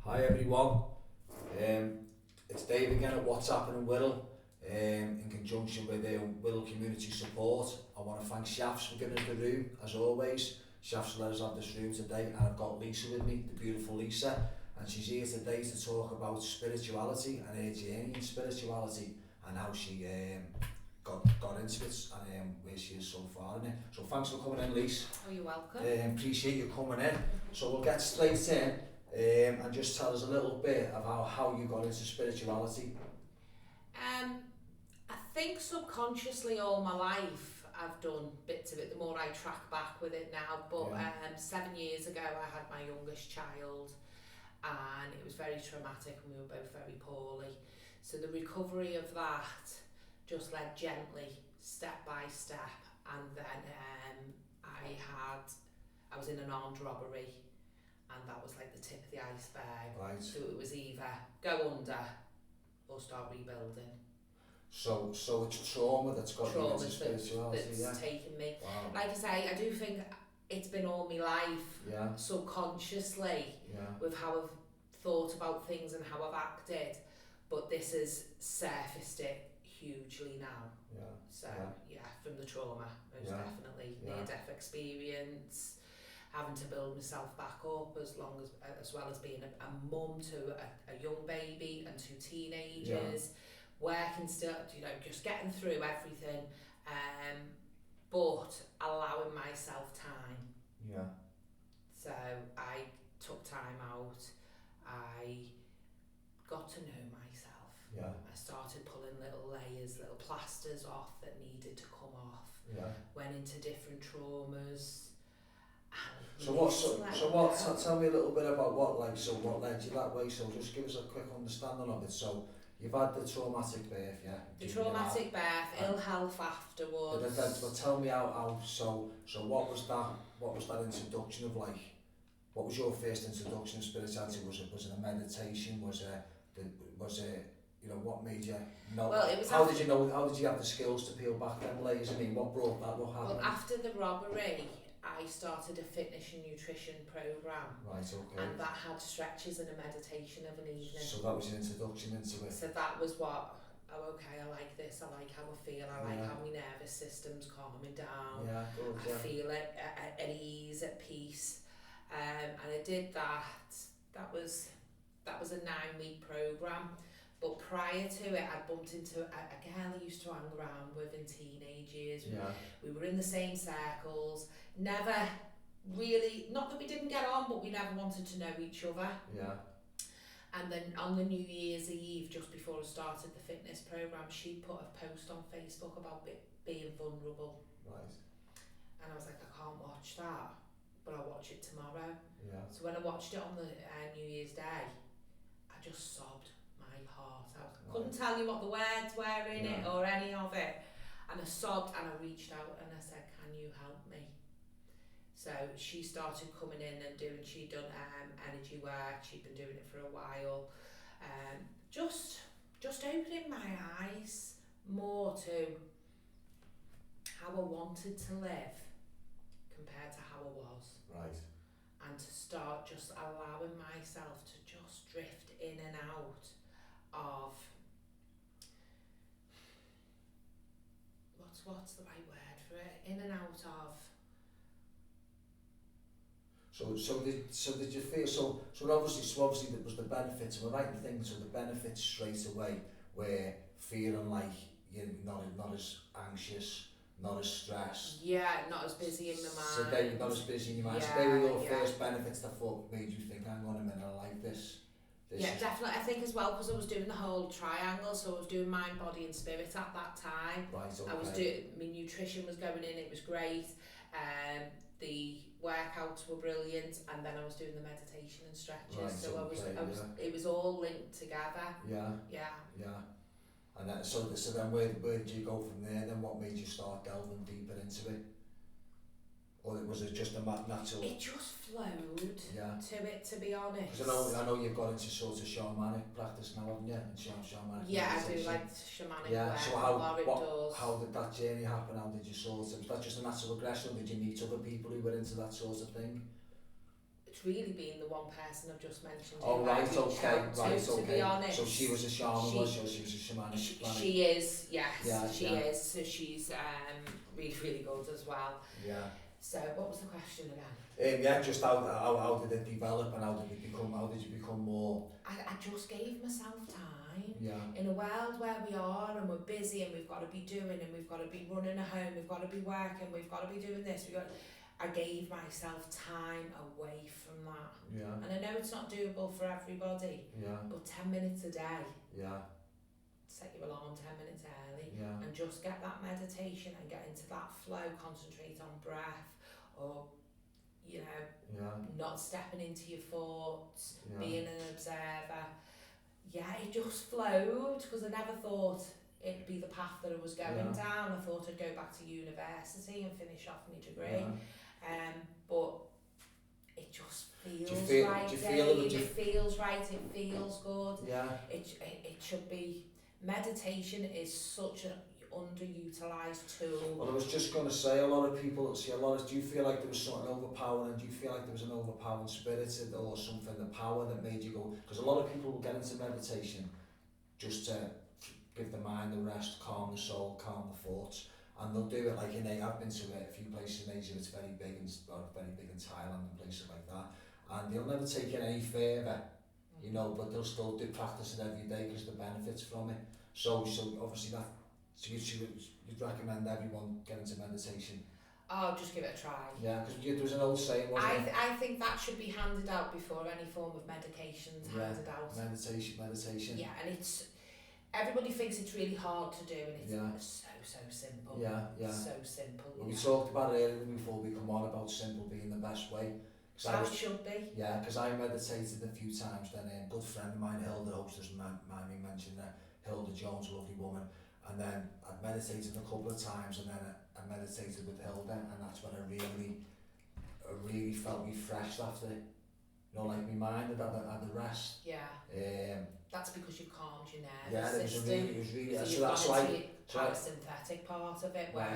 Hi everyone, it's Dave again at What's Happening Wirral, in conjunction with Wirral Community Support. I want to thank Shafts for giving us the room, as always. Shafts let us have this room today, and I've got Lisa with me, the beautiful Lisa, and she's here today to talk about spirituality and her journey in spirituality and how she got into it and where she is so far in it. So thanks for coming in, Lisa. Oh, you're welcome. Appreciate you coming in. So we'll get straight in. And just tell us a little bit about how you got into spirituality. I think subconsciously all my life I've done bits of it, the more I track back with it now, but 7 years ago I had my youngest child and it was very traumatic and we were both very poorly. So the recovery of that just led gently, step by step, and then I was in an armed robbery. And that was like the tip of the iceberg. Right. So it was either go under or start rebuilding. So it's trauma that's got you into spirituality. That's taken me. Wow. Like I say, I do think it's been all my life, subconsciously, with how I've thought about things and how I've acted. But this has surfaced it hugely now. So from the trauma, most definitely. Near-death experience. Having to build myself back up as well as being a mum to a young baby and 2 teenagers, working still, just getting through everything, but allowing myself time. So I took time out, I got to know myself. I started pulling little layers, little plasters off that needed to come off. Went into different traumas. Tell me a little bit about what led you that way, so just give us a quick understanding of it. So you've had the traumatic birth, The traumatic birth, ill health afterwards. But tell me so what was that introduction of, like, what was your first introduction to spirituality? Was it a meditation? Was it what made you know? Well, it was how did you have the skills to peel back them layers? I mean, what brought that? What happened? Well, after the robbery, I started a fitness and nutrition program. Right, okay. And that had stretches and a meditation of an evening. So that was your introduction into it? So that was what, I like this, I like how I feel, I like how my nervous system's calming down. Good, I feel it at ease, at peace. And I did that. That was a 9-week program. But prior to it, I bumped into a girl I used to hang around with in teenage years. We were in the same circles, never really, not that we didn't get on, but we never wanted to know each other. And then on the New Year's Eve, just before I started the fitness program, she put a post on Facebook about being vulnerable. Right. And I was like, I can't watch that, but I'll watch it tomorrow. So when I watched it on the New Year's Day, I just sobbed my heart out. Couldn't tell you what the words were in it or any of it. And I sobbed and I reached out and I said, can you help me? So she started coming in and she'd done energy work, she'd been doing it for a while. Just opening my eyes more to how I wanted to live compared to how I was. Right. And to start just allowing myself to just drift in and out of what's the right word for it? In and out of. So did you feel so obviously there was the benefits, am I right in thinking, so the benefits straight away were feeling like you're not as anxious, not as stressed. Not as busy in my mind. So they were not as busy in your mind. So they were your first benefits that made you think, hang on a minute, I like this. Definitely. I think as well because I was doing the whole triangle, so I was doing mind, body and spirit at that time. Right, okay. I was my nutrition was going in, it was great. The workouts were brilliant, and then I was doing the meditation and stretches. Right, so it was all linked together. And then so then where did you go from there? Then what made you start delving deeper into it? Or was it just a natural? It just flowed to it, to be honest. Because I know you've got into sort of shamanic practice now, haven't you? And shamanic. I do like shamanic work. So how did that journey happen? How did you was that just a natural progression? Did you meet other people who were into that sort of thing? it's really been the one person I've just mentioned. Oh, right, okay. To be honest. So she was a shaman, was she? Or she was a shamanic? She is, yes. Yeah, she is. So she's really, really good as well. Yeah. So what was the question again? Yeah, just how did it develop and how did you become more? I just gave myself time. Yeah. In a world where we are and we're busy and we've got to be doing and we've got to be running a home, we've got to be working, we've got to be doing this, I gave myself time away from that. Yeah. And I know it's not doable for everybody. Yeah. But 10 minutes a day. Yeah. Set your alarm 10 minutes early. Yeah. And just get that meditation and get into that flow, concentrate on breath, or not stepping into your thoughts, being an observer. Yeah, it just flowed, because I never thought it'd be the path that I was going down. I thought I'd go back to university and finish off my degree. But it just feels right. It feels right, it feels good. Yeah. It should be. Meditation is such an underutilised tool. Well, I was just going to say, a lot of people do you feel like there was something overpowering, and do you feel like there was an overpowering spirit or something, the power that made you go? Because a lot of people will get into meditation just to give the mind a rest, calm the soul, calm the thoughts, and they'll do it like I've been to a few places in Asia. It's very big in Thailand and places like that, and they'll never take it any further, but they'll still do practice it every day because the benefits from it. So obviously that. So you'd recommend everyone get into meditation? Oh, just give it a try. Yeah, because there was an old saying, wasn't it? I think that should be handed out before any form of medication's handed out. Meditation. Yeah, and everybody thinks it's really hard to do, and it's so simple. Yeah. So simple. Well, we talked about it earlier before we come on about simple being the best way. How it should be. Yeah, because I meditated a few times. Then a good friend of mine, Hilda, doesn't mind me mentioning that, Hilda Jones, a lovely woman. And then I'd meditated a couple of times, and then I meditated with Hilda, and that's when I really felt refreshed after it. Like my mind had the rest. Yeah. That's because you've calmed your nervous system. It was really. So that's like parasympathetic part of it, where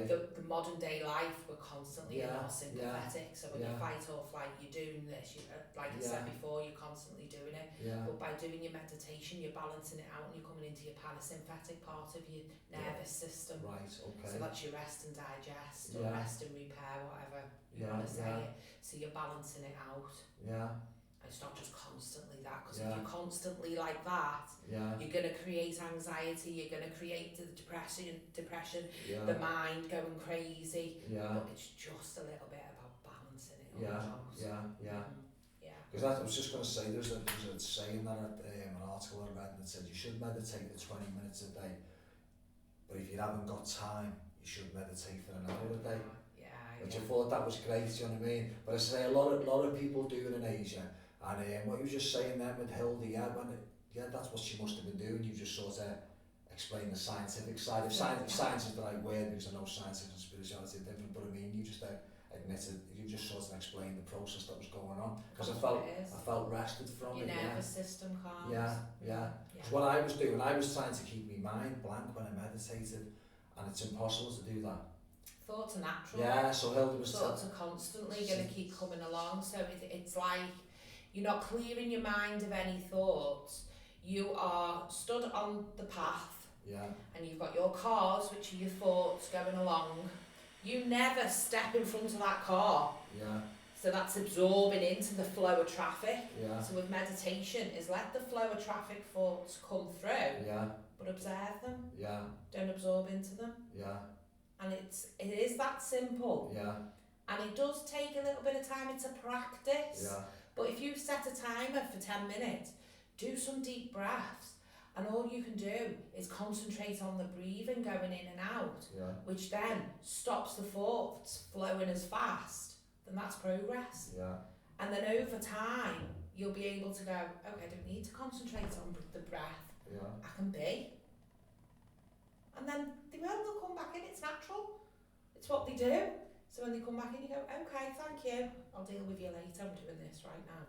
the modern day life, we're constantly in our sympathetic. So when you fight or flight, you're doing this. Like I said before, you're constantly doing it. But by doing your meditation, you're balancing it out, and you're coming into your parasympathetic part of your nervous system. Right. Okay. So that's your rest and digest, or rest and repair, whatever you want to say it. So you're balancing it out. Yeah. It's not just constantly that, because if you're constantly like that, you're going to create anxiety, you're going to create the depression, the mind going crazy. But it's just a little bit about balancing it all out. Because I was just going to say, there's a saying that an article I read that said you should meditate for 20 minutes a day, but if you haven't got time, you should meditate for an hour a day. Which I thought that was great, you know what I mean? But I say a lot of people do it in Asia, and what you were just saying then with Hilda, that's what she must have been doing. You just sort of explain the scientific side. If science is the right word, because I know science and spirituality are different, but I mean, you just admitted, you just sort of explained the process that was going on, because I felt rested from your it. Your nervous system calms. Because what I was doing, I was trying to keep my mind blank when I meditated, and it's impossible to do that. Thoughts are natural. Yeah, so Hilda was thoughts are constantly going to keep coming along, so it's like you're not clearing your mind of any thoughts. You are stood on the path, and you've got your cars, which are your thoughts, going along. You never step in front of that car. So that's absorbing into the flow of traffic. So with meditation, is let the flow of traffic thoughts come through, but observe them. Don't absorb into them. And it is that simple. And it does take a little bit of time. It's a practice. But if you set a timer for 10 minutes, do some deep breaths, and all you can do is concentrate on the breathing going in and out, which then stops the thoughts flowing as fast. Then that's progress. And then over time, you'll be able to go, okay, I don't need to concentrate on the breath. I can be. And then they'll come back in. It's natural. It's what they do. So when they come back in, you go, okay, thank you. I'll deal with you later. I'm doing this right now.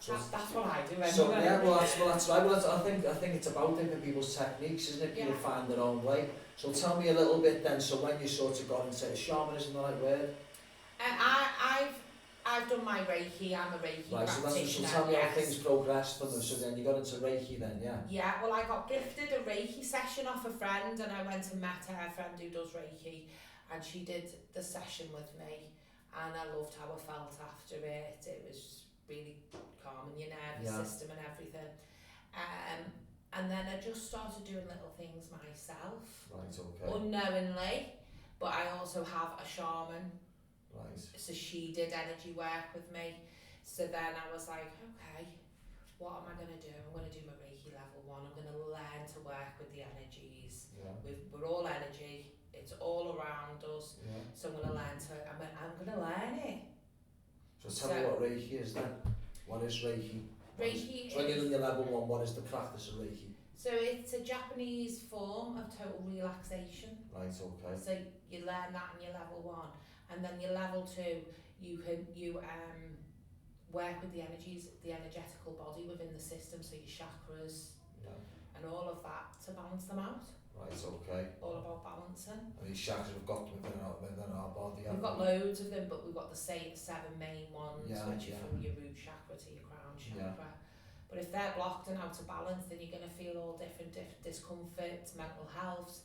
That's what I do. Anyway. So that's right. Well, I think it's about different people's techniques, isn't it? People find their own way. So tell me a little bit then. So when you sort of got into shamanism, the right word? I I've done my Reiki, I'm a Reiki practitioner. So tell me how things progressed from them, so then you got into Reiki then, yeah? Yeah, well I got gifted a Reiki session off a friend, and I went and met her friend who does Reiki, and she did the session with me, and I loved how I felt after it. It was really calming your nervous system and everything. And then I just started doing little things myself, unknowingly, but I also have a shaman, so she did energy work with me. So then I was like, okay, what am I going to do? I'm going to do my Reiki level 1. I'm going to learn to work with the energies. We're all energy, it's all around us, so I'm going to learn it. So tell me what Reiki is then. What is Reiki? Reiki so when you're in your level 1, what is the practice of Reiki? So it's a Japanese form of total relaxation. Right, okay. So you learn that in your level 1, and then your level 2, you work with the energies, the energetical body within the system, so your chakras and all of that to balance them out. Right, okay. All about balancing. And these chakras we've got within our body. We've got loads of them, but we've got the same 7 main ones, which are from your root chakra to your crown chakra. But if they're blocked and out of balance, then you're going to feel all different discomfort, mental health,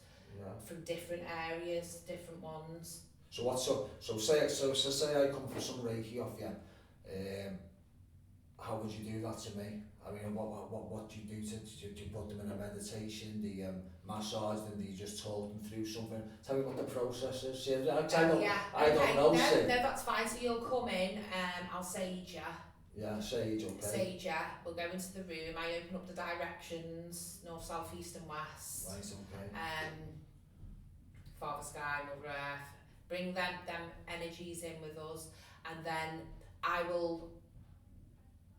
from different areas, different ones. So say I come for some Reiki off you. How would you do that to me? I mean, what do you do? Do you put them in a meditation? Do you massage them? Do you just talk them through something? Tell me what the process is. I don't know. No, that's fine. So you'll come in, I'll sage you. Yeah, sage, okay. Sage you. We'll go into the room. I open up the directions, north, south, east and west. Right, okay. Father Sky, Mother Earth. Bring them energies in with us, and then I will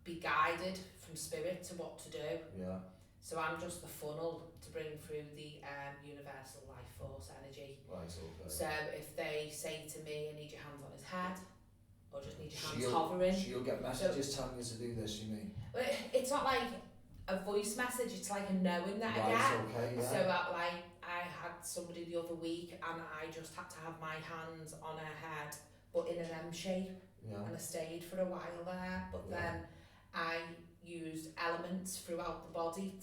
be guided from spirit to what to do. Yeah. So I'm just the funnel to bring through the universal life force energy. Right, okay. So if they say to me, I need your hands on his head, or just need your hands hovering. So you'll get messages telling you to do this, you mean? It's not like a voice message, it's like a knowing that I get. Okay, yeah. So I had somebody the other week, and I just had to have my hands on her head, but in an M shape. Yeah. And I stayed for a while there, but then I used elements throughout the body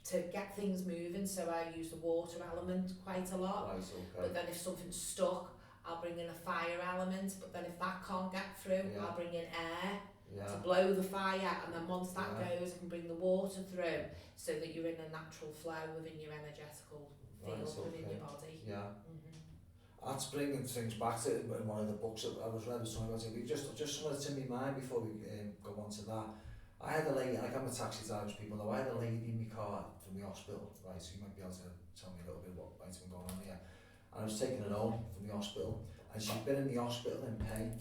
to get things moving. So I use the water element quite a lot. Right, okay. But then if something's stuck, I'll bring in a fire element. But then if that can't get through, I'll bring in air to blow the fire. And then once that goes, I can bring the water through, so that you're in a natural flow within your energetical field within your body. Yeah. That's bringing things back to in one of the books that I was reading something about it. Just something that's in my mind before we go on to that. I had a lady, like I'm a taxi driver, people know, I had a lady in my car from the hospital, right, so you might be able to tell me a little bit what might's been going on here. And I was taking her home from the hospital, and she'd been in the hospital in pain,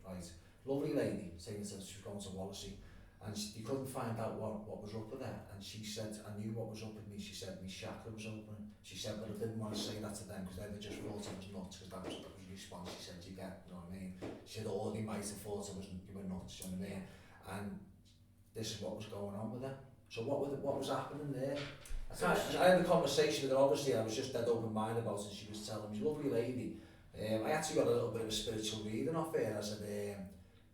right. Lovely lady, saying that she was going to Wallasey, and you couldn't find out what was up with her, and she said, I knew what was up with me. She said my chakra was opening. She said, but I didn't want to say that to them, because they were just thought I was nuts, because that was the response she said you get, you know what I mean. She said, oh, they might have thought you were nuts, you know what I mean. And this is what was going on with her. So what was happening there? I had a conversation with her, obviously. I was just dead open-minded about it, and she was telling me, lovely lady. I actually got a little bit of a spiritual reading off her. I said,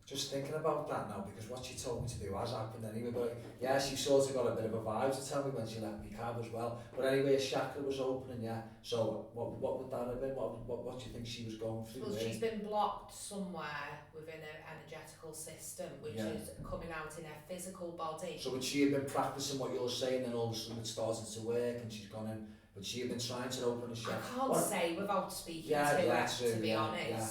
just thinking about that now, because what she told me to do has happened anyway. But yeah, she sort of got a bit of a vibe to tell me when she left me cab as well. But anyway, her chakra was opening, yeah. So what would that have been? What do you think she was going through? Well, she's been blocked somewhere within her energetical system, which is coming out in her physical body. So would she have been practicing what you're saying, and all of a sudden it started to work, and she's gone in? Would she have been trying to open a chakra? I can't say without speaking to her, to be honest. Yeah.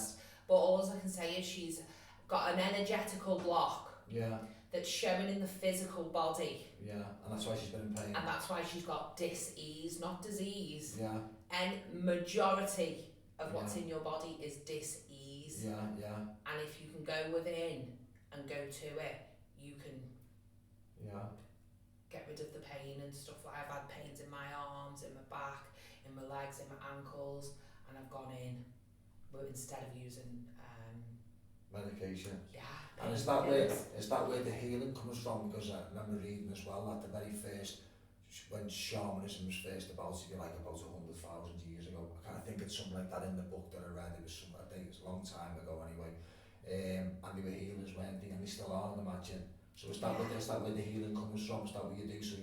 But all I can say is she's got an energetical block that's showing in the physical body. Yeah, and that's why she's been in pain. And that's why she's got dis-ease, not disease. Yeah. And majority of what's in your body is dis-ease. Yeah, yeah. And if you can go within and go to it, you can get rid of the pain and stuff. Like I've had pains in my arms, in my back, in my legs, in my ankles, and I've gone in, but instead of using medication. Yeah. And is that where the healing comes from? Because I remember reading as well that the very first, when shamanism was first about, if you like, about 100,000 years ago, I think it's something like that in the book that I read. It was I think it was a long time ago anyway. and they were healers, weren't they? And they still are, I'd imagine. So is that where the healing comes from? Is that what you do? There's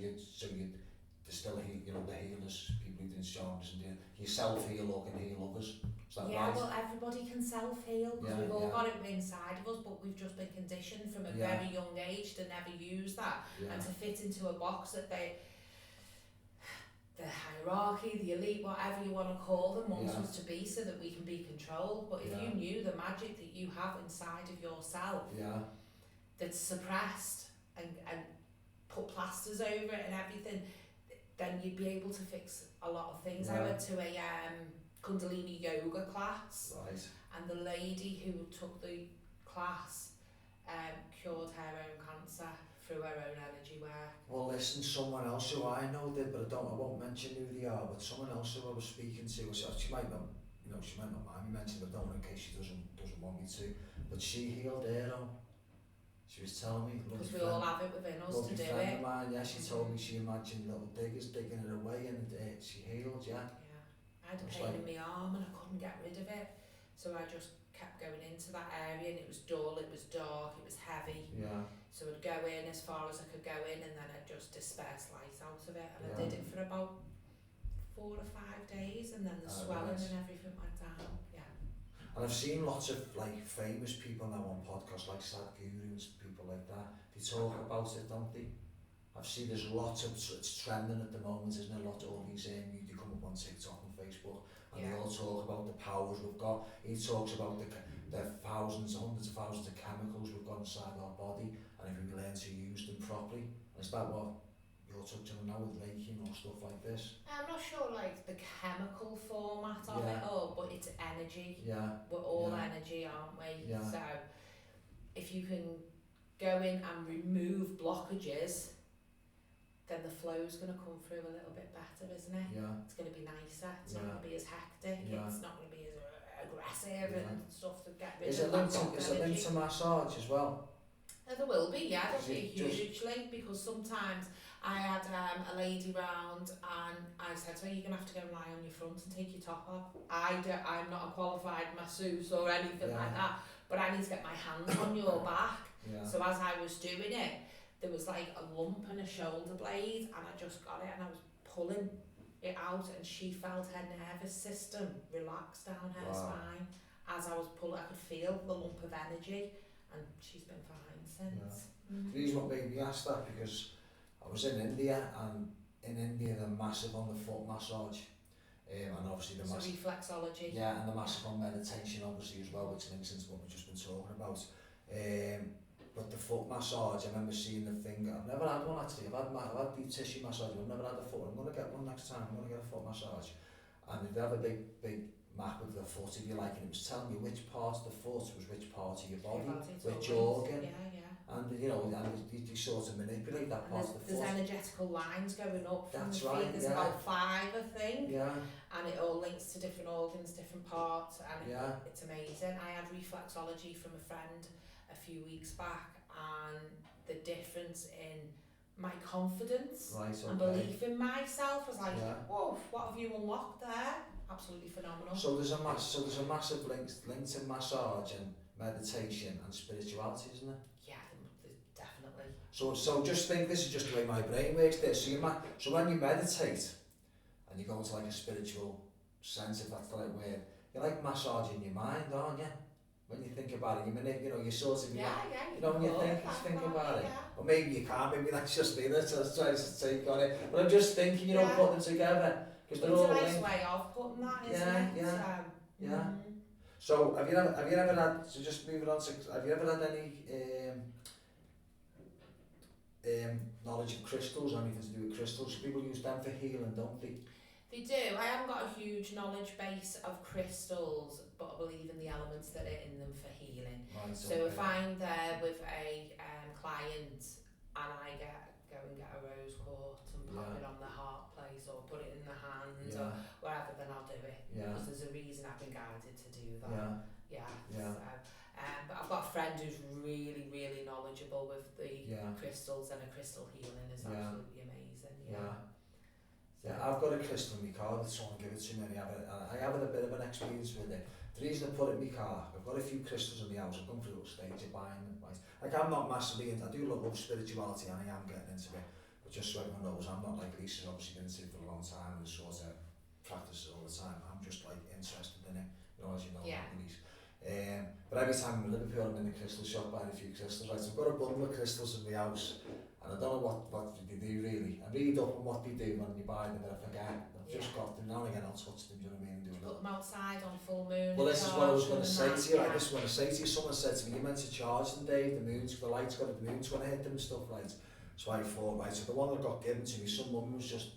still the healers, people who do insurance, and you self-heal or can heal others. Is that right? Well, everybody can self-heal because we've all got it inside of us, but we've just been conditioned from a very young age to never use that and to fit into a box that the hierarchy, the elite, whatever you want to call them, wants us to be so that we can be controlled. But if you knew the magic that you have inside of yourself that's suppressed and put plasters over it and everything, then you'd be able to fix a lot of things. I went to a Kundalini yoga class, and the lady who took the class cured her own cancer through her own energy work. Well, listen, someone else who I know did, but I won't mention who they are, but someone else who I was speaking to, she might not, she might not mind me mentioning, but I don't know in case she doesn't want me to, but she healed her own. She was telling me, because we all have it within us to do it. Friend of mine, she told me she imagined little diggers digging it away, and she healed, I had a pain in my arm and I couldn't get rid of it, so I just kept going into that area, and it was dull, it was dark, it was heavy. So I'd go in as far as I could go in, and then I'd just disperse light out of it, and I did it for about 4 or 5 days, and then the swelling and everything went down. And I've seen lots of famous people now on podcasts like Sadhguru and people like that. They talk about it, don't they? I've seen there's lots of, it's trending at the moment, isn't it? All these they come up on TikTok and Facebook, and they all talk about the powers we've got. He talks about the thousands, hundreds of thousands of chemicals we've got inside our body, and if we learn to use them properly. And is that what you're touching on now with Reiki or stuff like this? I'm not sure the chemical format of it all, but it's energy. We're all energy, aren't we? So if you can go in and remove blockages, then the flow's going to come through a little bit better, isn't it? It's going to be nicer, it's not going to be as hectic, it's not going to be as aggressive and stuff to get rid of that energy. Is it linked to massage as well? There will be, there'll be a huge link, because sometimes I had a lady round and I said to her, you're going to have to go and lie on your front and take your top off. I'm not a qualified masseuse or anything like that, but I need to get my hands on your back. So as I was doing it, there was a lump in a shoulder blade, and I just got it and I was pulling it out, and she felt her nervous system relax down her spine. As I was pulling, I could feel the lump of energy, and she's been fine since. The reason what made me ask that, because I was in India, and in India they're massive on the foot massage, and obviously the massive reflexology. And the massive on meditation obviously as well, which links into what we've just been talking about. But the foot massage, I remember seeing the thing. I've never had one actually. I've had deep tissue massage. I've never had the foot. I'm going to get one next time. I'm going to get a foot massage, and they have a big map of the foot, if you like, and it was telling you which part of the foot was which part of your body, which organ. And you sort of manipulate that part of the foot. There's energetical lines going up from the feet. There's about 5, I think. And it all links to different organs, different parts, and it's amazing. I had reflexology from a friend a few weeks back, and the difference in my confidence and belief in myself was whoa, what have you unlocked there? Absolutely phenomenal. So there's a massive link to massage and meditation and spirituality, isn't there? Definitely. So just think, this is just the way my brain works there. So when you meditate and you go into a spiritual sense, if that's the right word, you're massaging your mind, aren't you? When you think about it, you sort of, when you think about it. Or maybe you can't, maybe that's just me that's trying to take on it. But I'm just thinking, put them together. Because they're all linked. It's a nice way of putting that, isn't it? So have you ever had, so just moving on to, have you ever had any knowledge of crystals or anything to do with crystals? People use them for healing, don't they? They do. I haven't got a huge knowledge base of crystals, but I believe in the elements that are in them for healing. So if I'm there with a client and I go and get a rose quartz and pop it on the heart place, or put it in the hand or wherever, then I'll do it. Because there's a reason I've been guided to do that. But I've got a friend who's really, really knowledgeable with the crystals, and a crystal healing is absolutely amazing. I've got a crystal in my car that someone gave it to me, and I have a bit of an experience with it. the reason I put it in my car, I've got a few crystals in the house, I've gone through a little stage of buying them, right? Like I'm not massively into, I do love spirituality and I am getting into it, but just so everyone knows, I'm not like Lisa's obviously been into it for a long time and sort of practices all the time. I'm just like interested in it, you know, as you know, Lisa. But every time I'm in Liverpool, I'm in the crystal shop buying a few crystals, right? So I've got a bundle of crystals in my house, and I don't know what they do really. I read up on what they do when you buy them, but I forget. I've just got them now and again. I'll touch them. Do you know what I mean? Put them outside on full moon. Well, this is what I was going to say to you. Like, this is what I say to you. Someone said to me, "You meant to charge them, Dave. The light's got the moon's going to hit them and stuff, right?" So I thought, right. So the one that got given to me, some woman was just.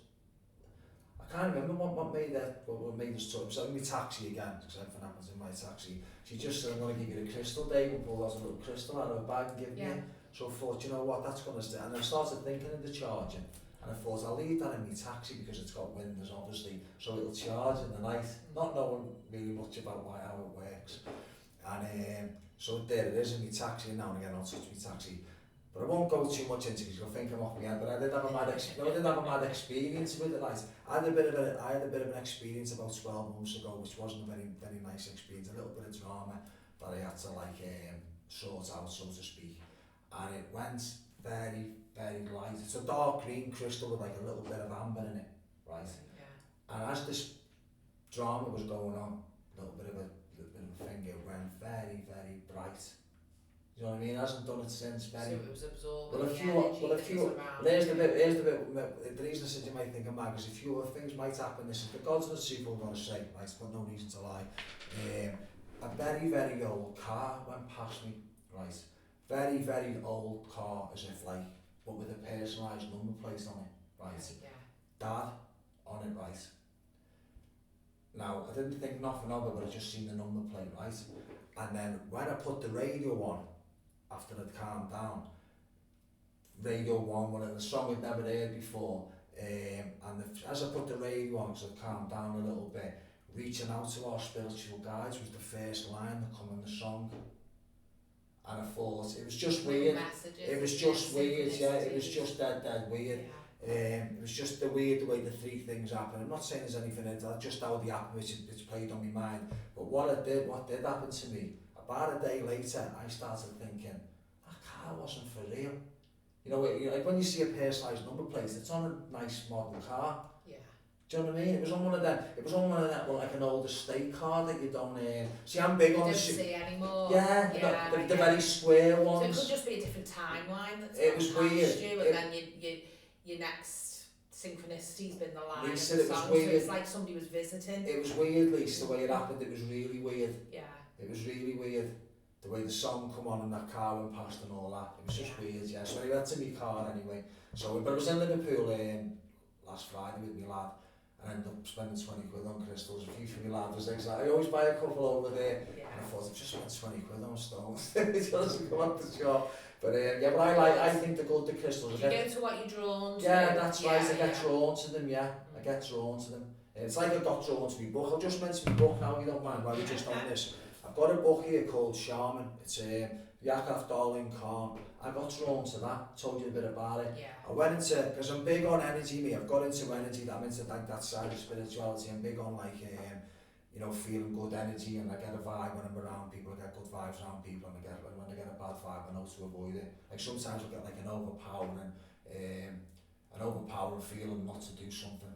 I can't remember what made that. What made us talk. So in my taxi again, because everything happens in my taxi. She just said, "I'm going to give you a crystal, Dave," and pulled out a little crystal out of her bag and give me. So I thought, you know what, that's going to stay. And I started thinking of the charging. And I thought, I'll leave that in my taxi because it's got windows, obviously, so it'll charge in the night, not knowing really much about how it works. And so there it is in my taxi, and now and again I'll touch my taxi. But I won't go too much into it because you'll think I'm off my head, but I did have a mad experience with it. Like, I had a bit of an experience about 12 months ago, which wasn't a very nice experience, a little bit of drama that I had to like sort out, so to speak. And it went very light. It's a dark green crystal with like a little bit of amber in it, right? Yeah. And as this drama was going on, a little bit of a thing, it went very bright. You know what I mean? It hasn't done it since. So it was absorbed. Here's the bit. The reason I said you might think I'm mad is a few other things might happen. This is the gods of the sea I'm going to say, right? It's got no reason to lie. A very old car went past me, right? Very old car, as if like, but with a personalised number plate on it, right? Yeah. Dad on it, right? Now, I didn't think nothing of it, but I just seen the number plate, right? And then when I put the radio on, after I'd calmed down, Radio 1, one of the song I'd never heard before, as I put the radio on, because I'd calmed down a little bit, reaching out to our spiritual guides was the first line that come in the song. And I thought, it was just weird. It was just weird, yeah, it was just dead weird. Yeah. It was just the way the three things happened. I'm not saying there's anything in it, just how the happened, it's played on my mind. But what did happen to me, about a day later, I started thinking, that car wasn't for real. You know, like when you see a personalised number plate, it's on a nice modern car. Yeah. Do you know what I mean? It was on one of them, well, like an old estate car that you don't see, I'm big on the see anymore. Yeah, the very square ones. So it could just be a different timeline that's it was weird. You, and then your next synchronicity's been the line Lisa, of the it was song, weird. so it's like somebody was visiting. It was weird, Lisa, the way it happened, it was really weird. Yeah. It was really weird. The way the song come on and that car went past and all that, it was just weird, yeah. So anyway, that's in my car anyway. So, but I was in Liverpool last Friday with my lad, and I ended up spending 20 quid on crystals. A few for my lad was like, I always buy a couple over there, and I thought, I've just spent 20 quid on stones. It doesn't come out the shop. But but I think they're good, the crystals. You go to what you're drawn to. Yeah, that's right, I get drawn to them, yeah. I get drawn to them. It's like I got drawn to my book. I'll just mention my book now, if you don't mind, while we're just on this. I've got a book here called Shaman. It's Yakov Darling Khan. I got drawn to that, told you a bit about it. Yeah. I went into, because I'm big on energy, me. I've got into energy, I'm into like that side of spirituality. I'm big on like, you know, feeling good energy, and I get a vibe when I'm around people. I get good vibes around people, and when I get a bad vibe, I know to avoid it. Like sometimes I get like an overpowering feeling not to do something.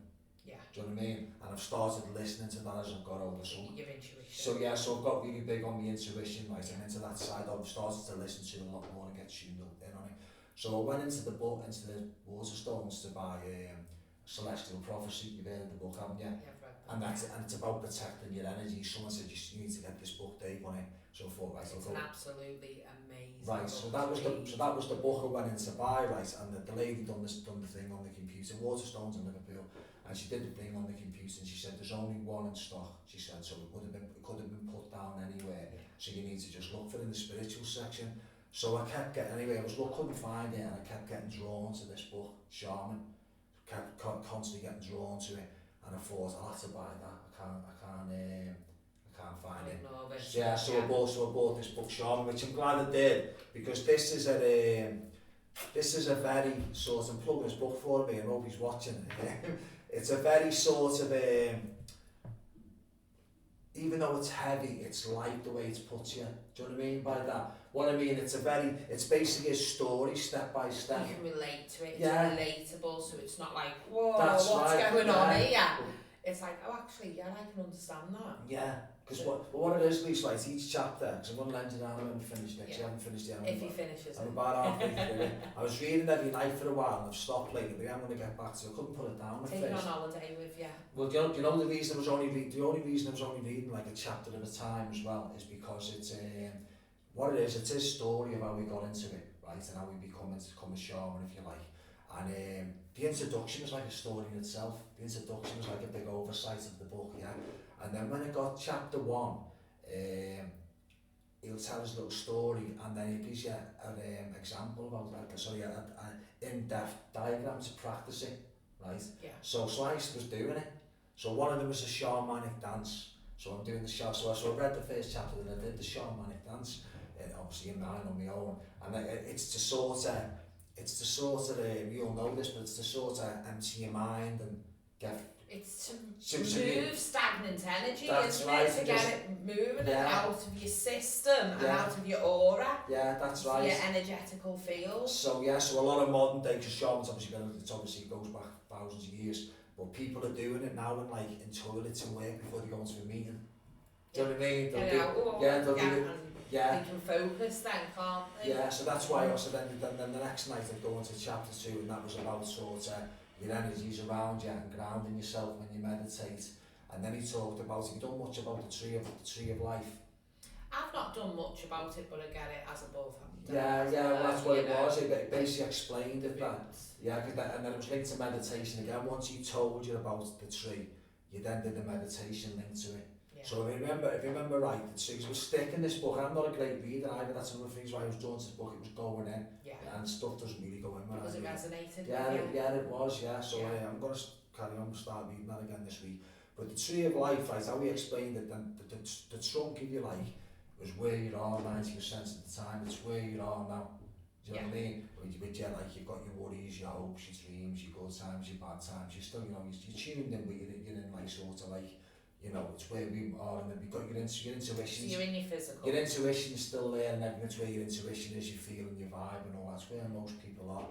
Yeah. Do you know what I mean? And I've started listening to that as I've got older. So, your intuition. So yeah, so I've got really big on my intuition, right? I'm into that side. I've started to listen to it a lot more and get tuned up in on it. So I went into the book, into the Waterstones to buy Celestial Prophecy. You've heard of the book, haven't you? Yeah, right. And it's about protecting your energy. Someone said you need to get this book, Dave, on it. So I thought, right, it's an absolutely amazing right, so that was the book I went in to buy, right? And the lady done the thing on the computer, Waterstones in Liverpool, and she did the thing on the computer, and she said there's only one in stock. She said, so it could have been put down anywhere. So you need to just look for it in the spiritual section. So I kept getting, anyway, couldn't find it, and I kept getting drawn to this book, Shaman. Kept constantly getting drawn to it, and I thought, I'll have to buy that. I can't find it. Yeah, so I bought this book, Shaman, which I'm glad I did, because this is a very sort of, plugging this book for me, and I hope he's watching. It's a very sort of, even though it's heavy, it's light the way it's put to you. Do you know what I mean by that? What I mean, it's basically a story, step by step. You can relate to it, it's yeah. relatable, so it's not like, whoa, That's what's right. going on here? It's like, oh, actually, yeah, I can understand that. Yeah, because what it is, Lisa, like each chapter, because I'm going to lend you down, I haven't finished it, because I haven't finished it. If he finishes I'm about halfway through it. I was reading every night for a while, and I've stopped lately, but I'm going to get back to it. I couldn't put it down at Take it on first. holiday with you. Well, do you know the reason I was only the only reason I was only reading like a chapter at a time as well is because it's what it is. It's his story of how we got into it, right, and how we become a shaman, if you like. And the introduction is like a story in itself. The introduction is like a big oversight of the book, yeah. And then when it got chapter 1, he'll tell his little story, and then he gives you an example about that. Sorry, an in-depth diagram to practice it, right? Yeah. So I was doing it. So one of them was a shamanic dance. So I'm doing the so I read the first chapter, and I did the shamanic dance, obviously in mine on my own. And it's to sort of, you'll know this, but it's to sort of empty your mind and get. It's to move stagnant energy, isn't right, it? To get it moving and out of your system and out of your aura. Yeah, that's right. Your energetical field. So so a lot of modern day shamans, obviously goes back thousands of years, but people are doing it now in toilets and work before they go into a meeting. Do you know what I mean? They'll do it. Yeah. They can focus then, can't they? Yeah, so that's why also then the next night I'd go into chapter 2, and that was about sort of your energies around you and grounding yourself when you meditate. And then he talked about, have you done much about the tree of life? I've not done much about it, but I get it as above. Well, that's what it was. It basically explained it that. Yeah, and then it was linked to meditation again. Once he told you about the tree, you then did the meditation linked to it. Yeah. So if you remember right, the trees was thick in this book. I'm not a great reader either. That's one of the things why I was drawn to this book. It was going in. Yeah. And stuff doesn't really go in. Because it resonated with you? Yeah, it was, yeah. So I'm going to carry on and start reading that again this week. But the tree of life, right, how he explained it, then the trunk, if you like, was where you are 90% of the time. It's where you are now. Do you know what I mean? With you, like, you've got your worries, your hopes, your dreams, your good times, your bad times. You're still, you're tuned in, but you're in like sort of like, it's where we are, and then you've got your intuition. So you're in your physical. Your intuition is still there, and that's where your intuition is, your feeling, your vibe, and all that's where most people are.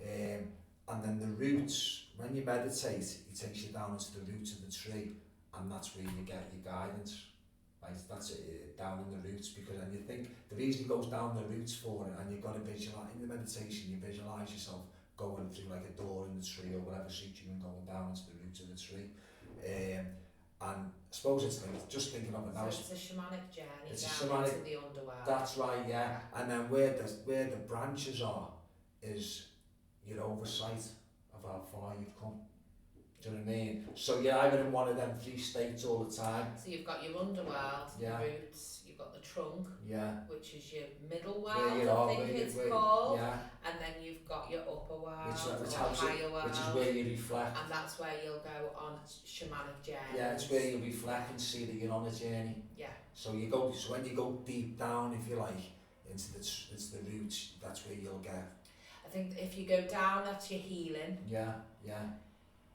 And then the roots, when you meditate, it takes you down into the roots of the tree, and that's where you get your guidance. Right, that's it, down in the roots, because then you think the reason it goes down the roots for it, and you've got to visualize in the meditation, you visualize yourself going through like a door in the tree or whatever suits you and going down into the roots of the tree. And I suppose it's just thinking of it now. So it's a shamanic journey into the underworld. That's right, yeah. And then where the branches are is your oversight of how far you've come. Do you know what I mean? So you're either in one of them 3 states all the time. So you've got your underworld, your roots, you've got the trunk, which is your middle world, I think it's called, and then you've got your upper world, higher world, which is where you reflect. And that's where you'll go on shamanic journeys. Yeah, it's where you reflect and see that you're on a journey. Yeah. So when you go deep down, if you like, into the roots, that's where you'll get. I think if you go down, that's your healing. Yeah.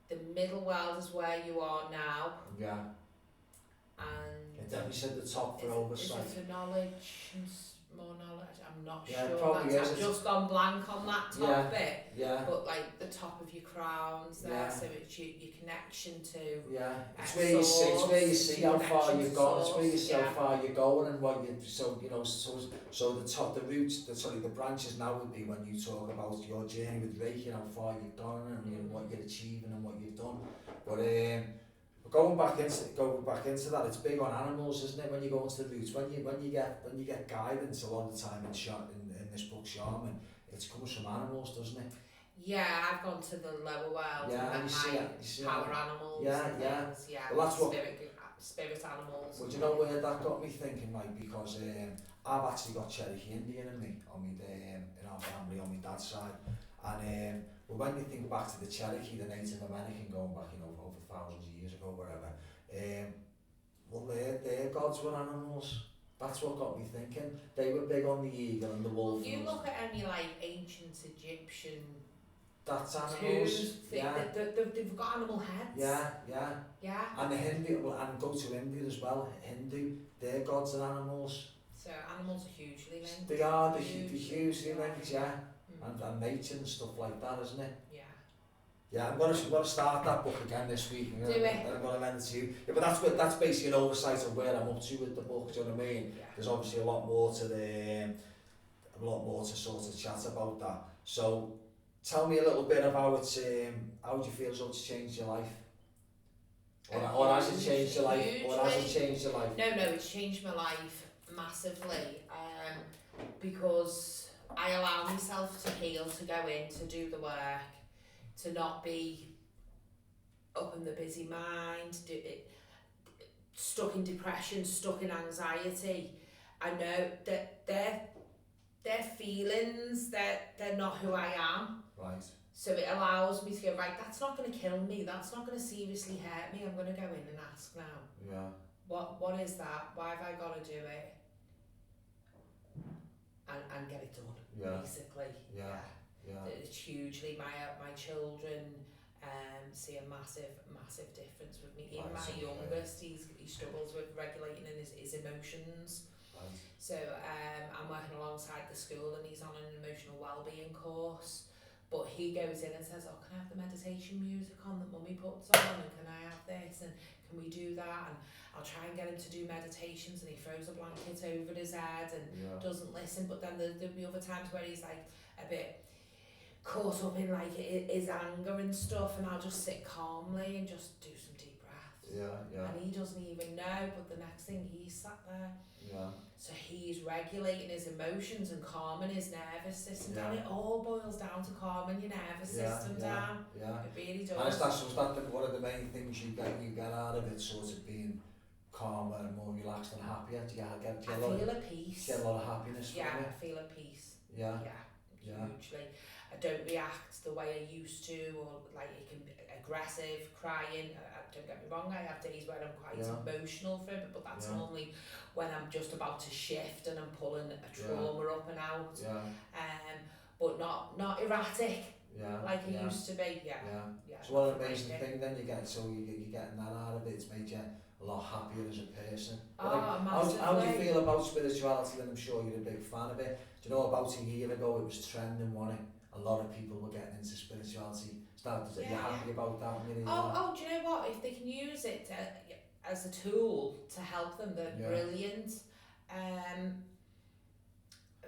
The middle world is where you are now. Yeah. And definitely said the top for oversight. Is it for knowledge and more knowledge? I'm not sure. I've just gone blank on that top bit. Yeah. But like the top of your crowns there, so it's your connection to. Yeah. It's where you see how far you've gone. It's where you see how far you're going and what you. So the top, the roots, the branches now would be when you talk about your journey with Reiki and how far you've gone and what you're achieving and what you've done. But going back into that, it's big on animals, isn't it? When you go into the roots, when you get guidance a lot of the time in this book, Shaman, it comes from animals, doesn't it? Yeah, I've gone to the lower world and you see power animals. Yeah. Well, that's spirit animals. Well, do you know where that got me thinking, like, because I've actually got Cherokee Indian in me in our family on my dad's side, and well, when you think back to the Cherokee, the Native American, going back over thousands of years ago, whatever, well, their gods were animals. That's what got me thinking. They were big on the eagle and the wolf. You look at any like ancient Egyptian That's animals. They've got animal heads. Yeah. And the Hindu, and go to India as well. Hindu, their gods are animals. So animals are hugely linked. They are, they're hugely linked, yeah. And nature and stuff like that, isn't it? Yeah. Yeah, I'm going to start that book again this week. Do it. I'm going to lend it to you. Yeah, but that's basically an oversight of where I'm up to with the book, do you know what I mean? Yeah. There's obviously a lot more to sort of chat about that. So, tell me a little bit about how do you feel as though it's changed your life? Or has it changed your life? Hugely. Or has it changed your life? No, it's changed my life massively. Because I allow myself to heal, to go in, to do the work, to not be up in the busy mind, stuck in depression, stuck in anxiety. I know that they're feelings, they're not who I am. Right. So it allows me to go, right, that's not going to kill me, that's not going to seriously hurt me, I'm going to go in and ask now. Yeah. What is that? Why have I got to do it? And get it done, basically. Yeah. It's hugely, my children see a massive difference with me. Even my youngest, he struggles with regulating his emotions. Right. So I'm working alongside the school and he's on an emotional wellbeing course. But he goes in and says, oh, can I have the meditation music on that mummy puts on, and can I have this, and can we do that? And I'll try and get him to do meditations, and he throws a blanket over his head and doesn't listen. But then there'll be other times where he's like a bit caught up in like his anger and stuff, and I'll just sit calmly and just do some deep breaths. And he doesn't even know, but the next thing he's sat there. So he's regulating his emotions and calming his nervous system down. It all boils down to calming your nervous system down. It really does. And was that one of the main things you get out of it, sort of being calmer and more relaxed and happier? Do you get I feel at peace. Get a lot of happiness from it? Yeah, I feel at peace. Hugely. I don't react the way I used to, or like it can be aggressive, crying. Don't get me wrong, I have days where I'm quite emotional for it, but that's normally when I'm just about to shift and I'm pulling a trauma up and out. But not erratic like I used to be. So what an amazing thing then you get, so you're getting that out of it. It's made you a lot happier as a person. How do you feel about spirituality then? I'm sure you're a big fan of it. Do you know about a year ago it was trending, wasn't it? A lot of people were getting into spirituality. Are you happy about that? Do you know what? If they can use it as a tool to help them, they're brilliant.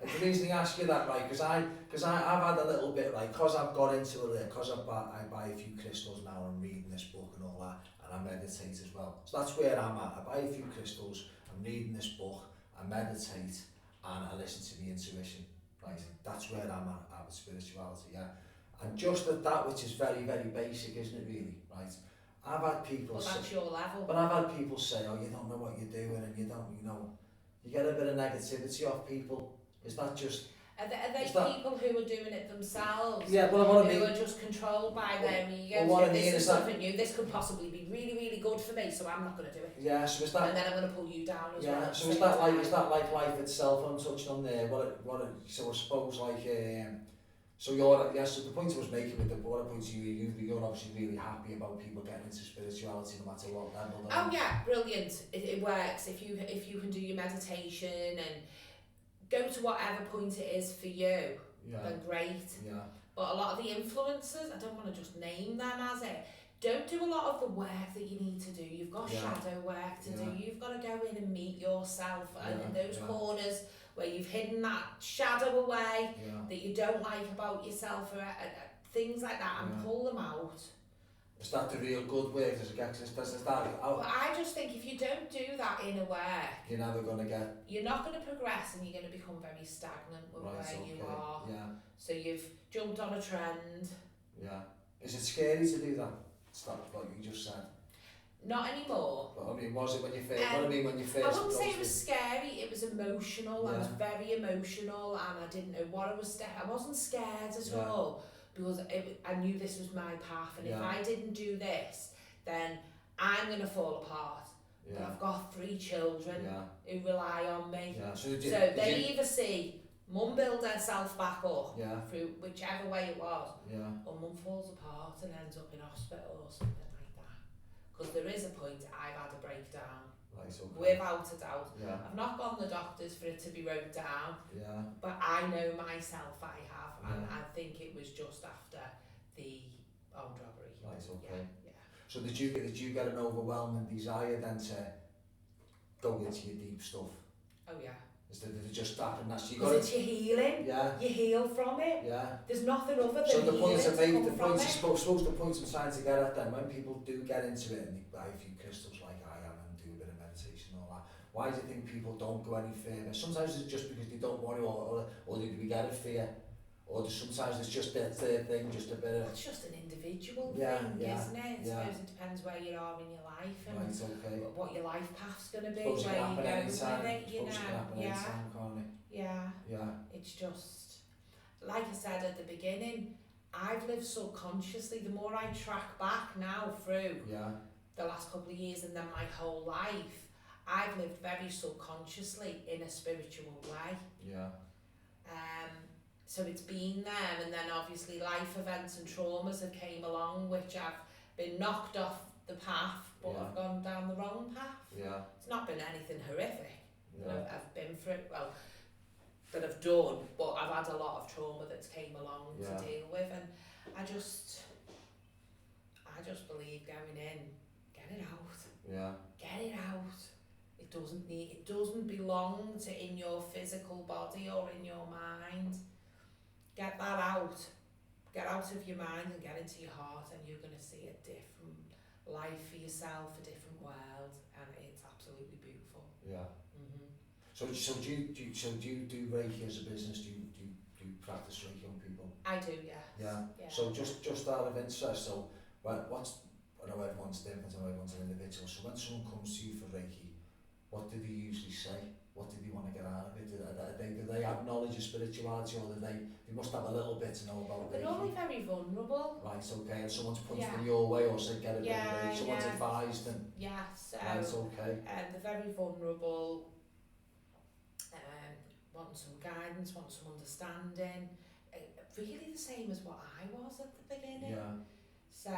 The reason I ask you that, right, because I've had a little bit, right, because I've got into it, because I buy a few crystals now, I'm reading this book and all that, and I meditate as well. So that's where I'm at. I buy a few crystals, I'm reading this book, I meditate, and I listen to my intuition. Right, that's where I'm at with spirituality, And just at that, which is very, very basic, isn't it really, right? I've had people say... that's your level. But I've had people say, oh, you don't know what you're doing, and you don't, you get a bit of negativity off people. Is that just... Are they people who are doing it themselves? Yeah, well, what I mean... Who are just controlled by their ego. This is something new, this could possibly be really, really good for me, so I'm not going to do it. Yeah, so is that... And then I'm going to pull you down as well. Yeah, so is that like life itself, I'm touching on there? So I suppose like... so the point I was making with the board point you're obviously really happy about people getting into spirituality no matter what level. Oh yeah, brilliant. It works. If you can do your meditation and go to whatever point it is for you, then great. But a lot of the influencers, I don't want to just name them as it, don't do a lot of the work that you need to do. You've got shadow work to do. You've got to go in and meet yourself and in those corners where you've hidden that shadow away that you don't like about yourself, or things like that, and pull them out. Is that the real good work? Does it But I just think if you don't do that inner work, you're never going to get... You're not going to progress, and you're going to become very stagnant with where you are. So you've jumped on a trend. Is it scary to do that? Stuff like you just said. Not anymore. But I mean, was it when you first? When you first? I wouldn't say it was scary. It was emotional. I was very emotional, and I didn't know what I was. I wasn't scared at all, because I knew this was my path, and if I didn't do this, then I'm gonna fall apart. But I've got 3 children who rely on me. So they either see Mum built herself back up Yeah. through whichever way it was. Yeah. Or mum falls apart and ends up in hospital or something like that. Because there is a point I've had a breakdown. Right, okay. Without a doubt. Yeah. I've not gone to the doctors for it to be wrote down. Yeah. But I know myself I have. Yeah. And I think it was just after the armed robbery. Right, okay. Yeah. So did you get an overwhelming desire then to go into your deep stuff? Oh yeah. Did it just happen? Because it's your healing. Yeah. You heal from it. Yeah. There's nothing other than so the point healing I to made, come from it. suppose the point I'm trying to get at then, when people do get into it and they buy a few crystals like I am and do a bit of meditation and all that, why do you think people don't go any further? Sometimes it's just because they don't want to, or they get a fear, or sometimes it's just that thing, just a bit of... It's just an individual Yeah, thing, yeah, isn't it? I yeah. suppose it depends where you are in your life and Right, okay. what your life path's going to be, Suppose it where can you happen go anytime. with it, you Suppose it can know. happen Yeah, anytime, can't it? yeah. Yeah. It's just, like I said at the beginning, I've lived subconsciously. The more I track back now through Yeah. the last couple of years and then my whole life, I've lived very subconsciously in a spiritual way. Yeah. So it's been there, and then obviously life events and traumas have came along, which I've been knocked off the path, but Yeah. I've gone down the wrong path. Yeah. It's not been anything horrific. Yeah. I've been through, well, that I've done, but I've had a lot of trauma that's came along Yeah. to deal with, and I just believe going in, get it out. Yeah. Get it out. It doesn't belong to in your physical body or in your mind. Get that out. Get out of your mind and get into your heart, and you're going to see a different life for yourself, a different world, and it's absolutely beautiful. Yeah. Mm-hmm. So do you do Reiki as a business? Do you practice Reiki on people? I do, yes. Yeah. Yeah. So just out of interest, so I know everyone's different and everyone's an individual. So when someone comes to you for Reiki, what do they usually say? What do they want to get out of it? Do they have knowledge of spirituality, or do they must have a little bit to know about They're Reiki? normally very vulnerable. Right, okay, and someone's pointed Yeah. them your way or said get a bit of Yeah, Reiki, someone's yeah. advised them. Yes. Right, okay. They're very vulnerable. Want some guidance, want some understanding. Really the same as what I was at the beginning. Yeah. So.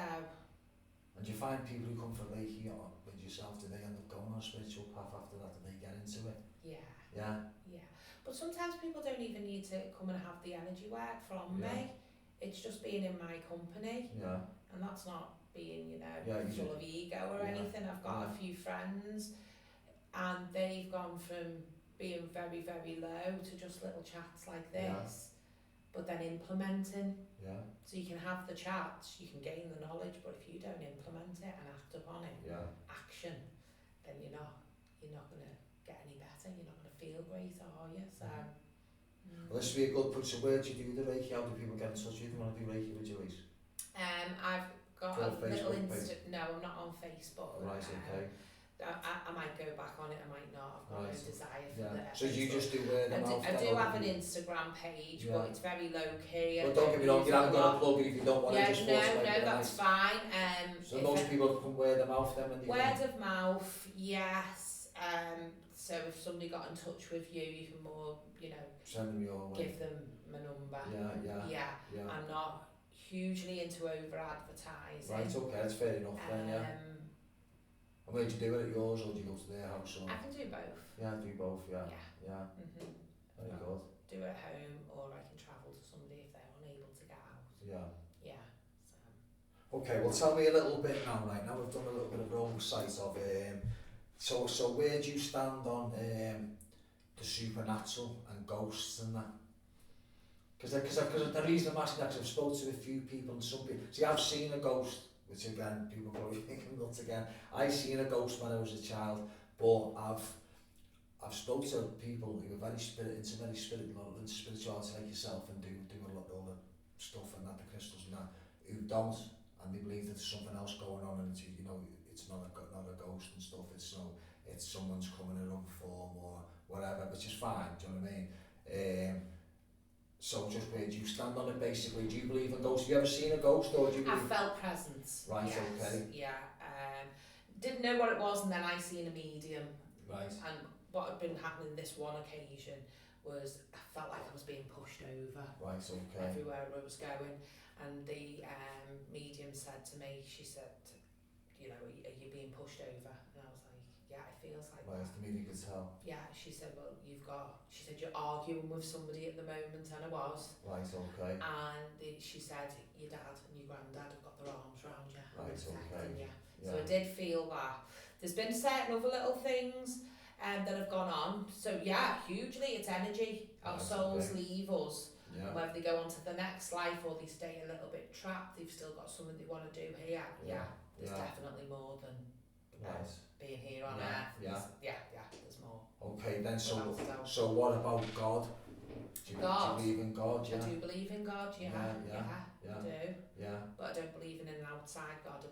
And do you find people who come for Reiki or with yourself, do they end up going on a spiritual path after that? Do they get into it? Yeah. Yeah. Yeah. But sometimes people don't even need to come and have the energy work from me. It's just being in my company. Yeah. And that's not being, Yeah, full of ego or anything. I've got a few friends and they've gone from being very, very low to just little chats like this, but then implementing. Yeah. So you can have the chats, you can gain the knowledge, but if you don't implement it and act upon it, action, then you're not going to get any better. You're not going to feel great, are you? So. Well, this would be a good point. So where do you do the Reiki? How do people get in touch with you? Do you want to do Reiki with you, Louise? I've got a little No, I'm not on Facebook. Right, okay. I might go back on it, I might not. I've got no desire for that. So you just do word of mouth? I do have an Instagram page, but it's very low key. Well, don't get me wrong, you haven't got to plug it if you don't want to. No, that's fine. So most people come word of mouth then when they word of mouth, yes. So if somebody got in touch with you, you can more, send them your way. Give them my number. Yeah. I'm not hugely into over advertising. Right, okay, that's fair enough then, And where do you do it, at yours, or do you go to their house? Or? I can do both. Yeah, do both, yeah. Mm-hmm. Very good. Do it at home, or I can travel to somebody if they're unable to get out. Yeah. So. Okay, well tell me a little bit now, right? Now we've done a little bit of oversight of so where do you stand on the supernatural and ghosts and that? Because the reason I'm asking that, because I've spoken to a few people and some people, see, I've seen a ghost, which again, people probably think I'm nuts again. I seen a ghost when I was a child, but I've spoken to people who are very into spirituality like yourself and do a lot of all the stuff and that, the crystals and that, who don't, and they believe that there's something else going on, and it's not a ghost and stuff. It's someone's coming in another form or whatever, which is fine. Do you know what I mean? So just where do you stand on it basically? Do you believe in ghosts? Have you ever seen a ghost, or do you believe... I felt presence. Right, yes, okay. Yeah. Didn't know what it was, and then I seen a medium. Right. And what had been happening this one occasion was I felt like I was being pushed over right, okay. everywhere I was going, and the medium said to me, she said, you know, are you being pushed over? And I was like, yeah, it feels like right, that. The medium could tell. Yeah, she said, well, she said, you're arguing with somebody at the moment, and I was. Right, okay. And she said, your dad and your granddad have got their arms around you, right, protecting you. Yeah. So I did feel that. There's been certain other little things that have gone on. So yeah, hugely, it's energy. Our souls leave us. Yeah. Whether they go on to the next life or they stay a little bit trapped, they've still got something they want to do here. Yeah, there's definitely more than being here on earth. Yeah, there's more. Okay, then so what about God? Do you believe in God? Yeah. I do believe in God. Yeah. I do. Yeah. But I don't believe in an outside God. I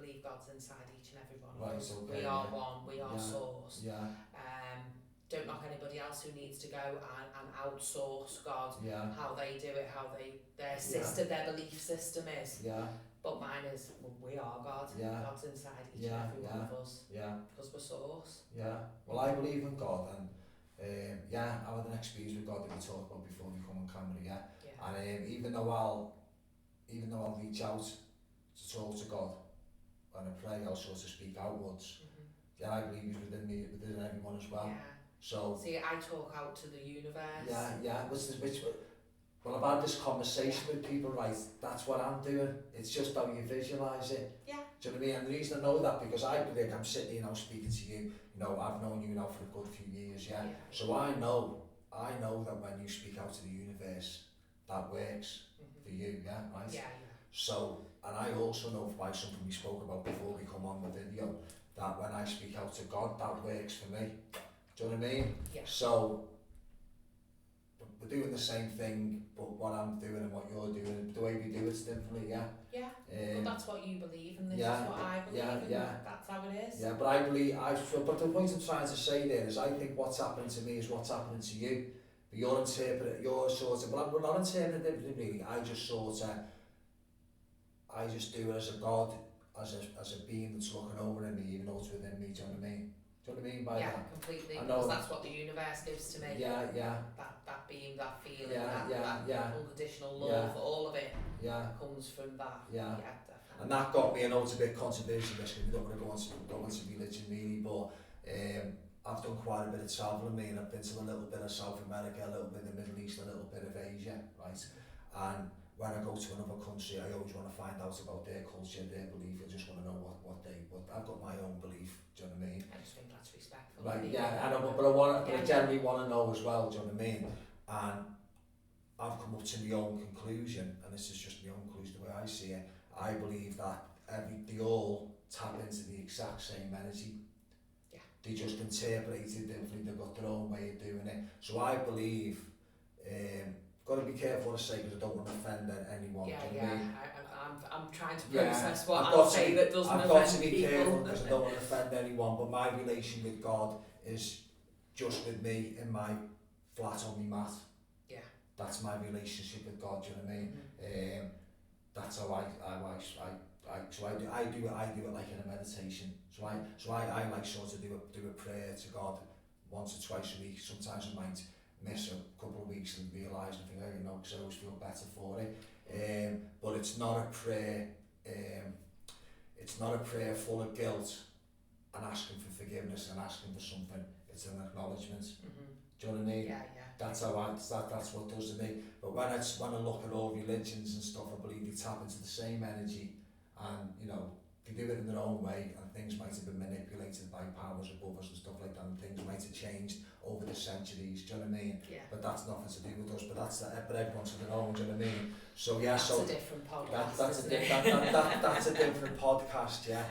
believe God's inside each and every one of us. Okay, we are one. We are source. Yeah. Don't knock anybody else who needs to go and outsource God. Yeah. How they do it, their system, their belief system is. Yeah. But mine is, we are God. Yeah. God's inside each and every one of us. Yeah. Because we're source. Yeah. Well, I believe in God, and I've had an experience with God that we talked about before we come on camera. Yeah. And even though I'll reach out to talk to God when I pray, I'll sort of speak outwards. I believe He's within me, within everyone as well. Yeah. So. See, I talk out to the universe. Yeah. Well, I've had this conversation with people, right? That's what I'm doing. It's just how you visualise it. Yeah. Do you know what I mean? And the reason I know that, because I believe I'm sitting here now speaking to you. You know, I've known you now for a good few years, yeah. So I know that when you speak out to the universe, that works for you, yeah, right? Yeah. So, and I also know by something we spoke about before we come on the video, that when I speak out to God, that works for me. Do you know what I mean? Yeah. So, we're doing the same thing, but what I'm doing and what you're doing, the way we do it's differently, yeah. Yeah. But that's what you believe, and this is what I believe, and that's how it is. Yeah, but I believe, but the point I'm trying to say there is, I think what's happening to me is what's happening to you. But you're we're not interpreting it really. I just do it as a God, as a being that's looking over in me, even though it's within me. Do you know what I mean? Do you know what I mean by that? Yeah, completely. Because that's what the universe gives to me. Yeah. That being, that feeling, that unconditional love, all of it comes from that. Yeah, definitely. And that got me, I know it's a bit controversial, because we don't want to go into religion really, but I've done quite a bit of travelling, and I've been to a little bit of South America, a little bit of the Middle East, a little bit of Asia, right? And when I go to another country, I always want to find out about their culture, their belief. I just want to know what I've got my own belief. Do you know what I mean? I just think that's respectful. Right, but I generally want to know as well. Do you know what I mean? And I've come up to my own conclusion, and this is just my own conclusion the way I see it. I believe that they all tap into the exact same energy. Yeah. They just interpret it differently. They've got their own way of doing it. So I believe. Got to be careful what I say, because I don't want to offend anyone. I'm trying to process what I'll say that doesn't offend people. I've got to be careful because I don't want to offend anyone, but my relation with God is just with me in my flat on my mat. Yeah. That's my relationship with God, do you know what I mean? That's how I do it like in a meditation. So I like sort of do a prayer to God once or twice a week. Sometimes I might miss a couple of weeks and realise and think, because I always feel better for it. But it's not a prayer. It's not a prayer full of guilt and asking for forgiveness and asking for something. It's an acknowledgement. Do you know what I mean? Yeah. That's what does to me. But when I look at all religions and stuff, I believe they tap into the same energy, and they do it in their own way, and things might have been manipulated by powers above us and stuff like that, and things might have changed over the centuries, do you know what I mean? Yeah. But that's nothing to do with us, but everyone's to their own, do you know what I mean? So that's a different podcast. That's a different podcast, yeah.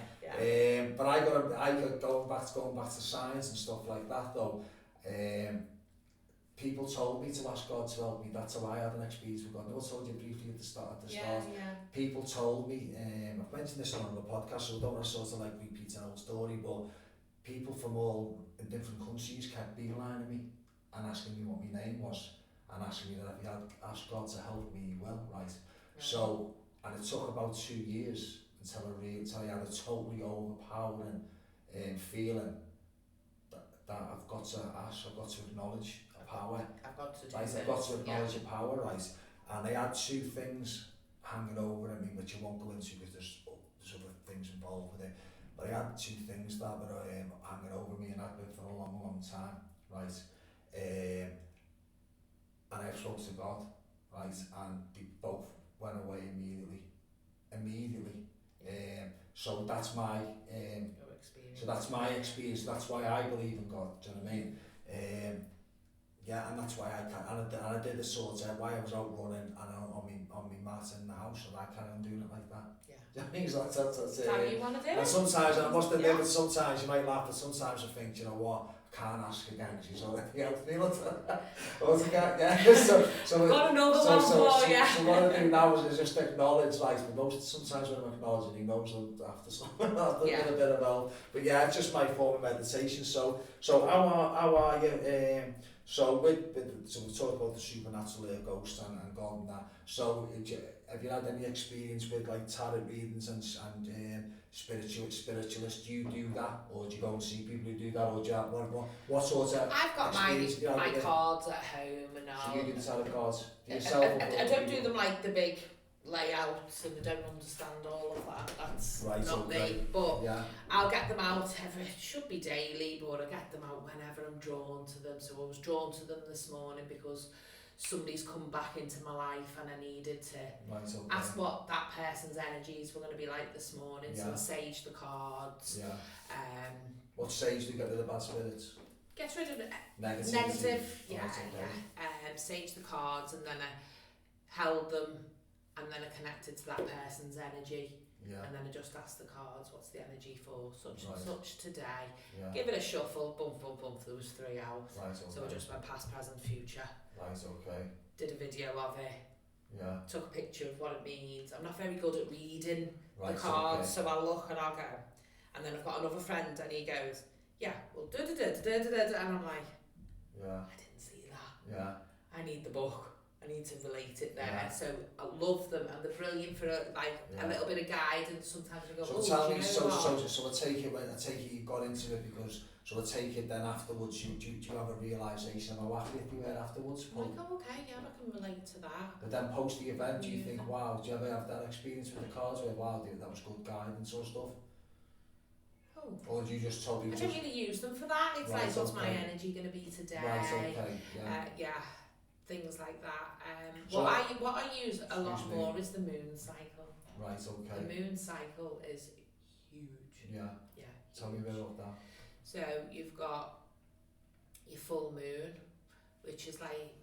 But I got going back to science and stuff like that though. People told me to ask God to help me. That's how I had an experience with God. I told you briefly at the start. Yeah. People told me, I've mentioned this on the podcast, so I don't want to sort of like repeat an old story, but people from all in different countries kept beelining me and asking me what my name was, and asking me that if I had asked God to help me, he will, right? So, and it took about 2 years until I had a totally overpowering feeling that I've got to ask, I've got to acknowledge a power. I've got to do right, this. I've got to acknowledge your power, right? And I had two things hanging over me, which I won't go into because there's other things involved with it. But I had two things that were hanging over me, and I've been for a long, long time, right? And I spoke to God, right? And they both went away immediately. So that's my experience. So that's my experience. That's why I believe in God. Do you know what I mean? Yeah, and that's why I can. And I did the sort of why I was out running and on me mat in the house, and I carry on doing it like that. Yeah. Do you know what I mean? So that's how you want to do it. And sometimes I must admit, but sometimes you might laugh, but sometimes I think, you know what? I can't ask again because she's already helped me. So got another one for you. So what I do now is just acknowledge, like, sometimes when I'm acknowledging, he knows after a bit of help. But yeah, it's just my form of meditation. So how are you? So we talk about the supernatural, ghosts and God and that. So have you had any experience with like tarot readings and spiritualists? Do you do that, or do you go and see people who do that, or do you have what sort of? I've got my cards at home and all. So you do the tarot cards yourself? I don't do them like the big layouts, and I don't understand all of that. That's right, not okay. me. But yeah. I'll get them out it should be daily, but I get them out whenever I'm drawn to them. So I was drawn to them this morning because somebody's come back into my life and I needed to ask what that person's energies were going to be like this morning. So I saged the cards. Yeah. What sage do you get rid of bad spirits? Get rid of negative. Yeah. Saged the cards, and then I held them, and then I connected to that person's energy. Yeah. And then I just asked the cards, what's the energy for such and such today? Yeah. Give it a shuffle, bump, there was 3 out. Right, okay. So I just went past, present, future. Right, okay. Did a video of it. Yeah. Took a picture of what it means. I'm not very good at reading the cards, so I'll look and I'll go. And then I've got another friend and he goes, yeah, well, and I'm like, yeah. I didn't see that. Yeah. I need the book. I need to relate it there. Yeah. So I love them, and they're brilliant for a little bit of guidance. Sometimes I go, so tell me, so I take it you got into it because, so I take it then afterwards, do you have a realisation of how happy you were afterwards? Like, oh, okay, yeah, I can relate to that. But then post the event, do you think, wow, do you ever have that experience with the cards where, wow, dude, that was good guidance or stuff? Oh. Or do you just totally... I don't really use them for that. It's like, what's my energy going to be today? Right, okay, yeah. Things like that. What I use a lot more is the moon cycle. Right, okay. The moon cycle is huge. Yeah. Yeah. Tell me a bit about that. So you've got your full moon, which is like,